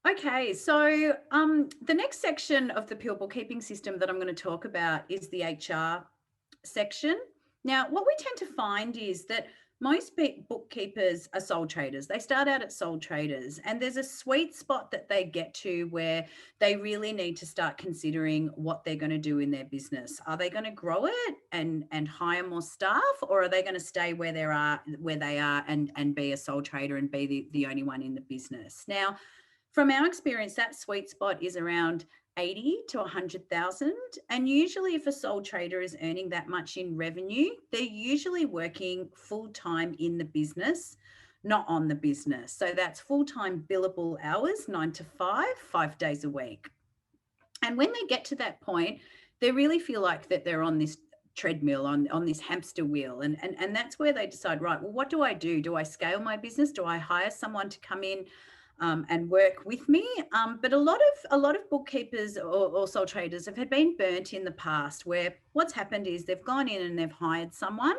Okay, so the next section of the Pure Bookkeeping system that I'm going to talk about is the HR section. Now, what we tend to find is that most bookkeepers are sole traders. They start out as sole traders, and there's a sweet spot that they get to where they really need to start considering what they're going to do in their business. Are they going to grow it and hire more staff, or are they going to stay where they are and be a sole trader and be the only one in the business? Now, from our experience, that sweet spot is around 80 to 100,000. And usually if a sole trader is earning that much in revenue, they're usually working full time in the business, not on the business. So that's full-time billable hours, 9 to 5, 5 days a week. And when they get to that point, they really feel like that they're on this treadmill, on this hamster wheel. And that's where they decide, right, well, what do I do? Do I scale my business? Do I hire someone to come in and work with me? But a lot of bookkeepers or sole traders have been burnt in the past, where what's happened is they've gone in and they've hired someone.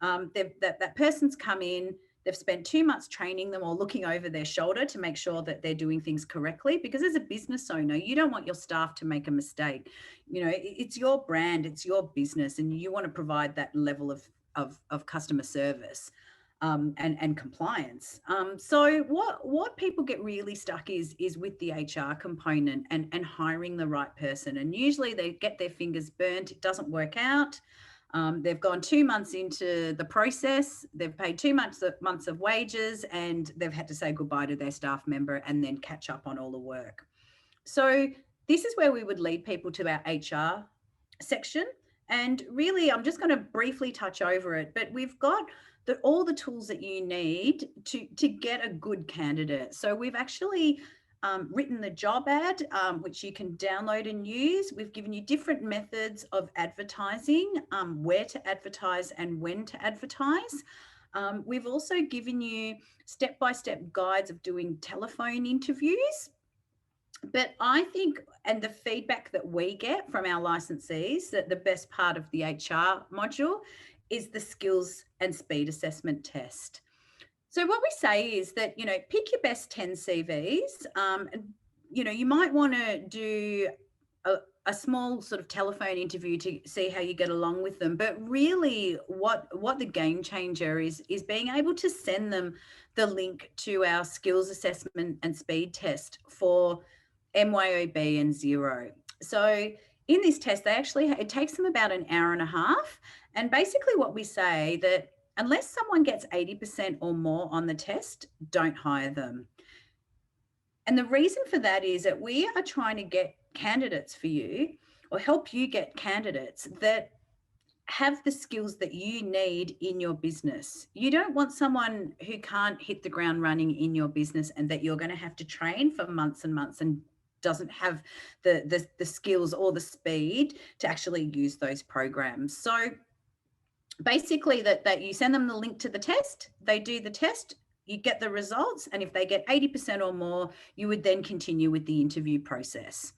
That person's come in, they've spent 2 months training them or looking over their shoulder to make sure that they're doing things correctly. Because as a business owner, you don't want your staff to make a mistake. You know, it's your brand, it's your business, and you want to provide that level of customer service and compliance. So what people get really stuck is with the HR component and hiring the right person. And usually they get their fingers burnt, it doesn't work out. They've gone 2 months into the process, they've paid 2 months of wages, and they've had to say goodbye to their staff member and then catch up on all the work. So this is where we would lead people to our HR section. And really, I'm just going to briefly touch over it, but we've got all the tools that you need to get a good candidate. So we've actually written the job ad, which you can download and use. We've given you different methods of advertising, where to advertise and when to advertise. We've also given you step-by-step guides of doing telephone interviews. But I think, and the feedback that we get from our licensees, that the best part of the HR module is the skills and speed assessment test. So what we say is that, pick your best 10 CVs. You might want to do a small sort of telephone interview to see how you get along with them. But really what the game changer is being able to send them the link to our skills assessment and speed test for MYOB and Xero. So in this test, it takes them about an hour and a half. And basically what we say that unless someone gets 80% or more on the test, don't hire them. And the reason for that is that we are trying to get candidates for you, or help you get candidates that have the skills that you need in your business. You don't want someone who can't hit the ground running in your business and that you're going to have to train for months and months and doesn't have the skills or the speed to actually use those programs. So basically that you send them the link to the test, they do the test, you get the results, and if they get 80% or more, you would then continue with the interview process.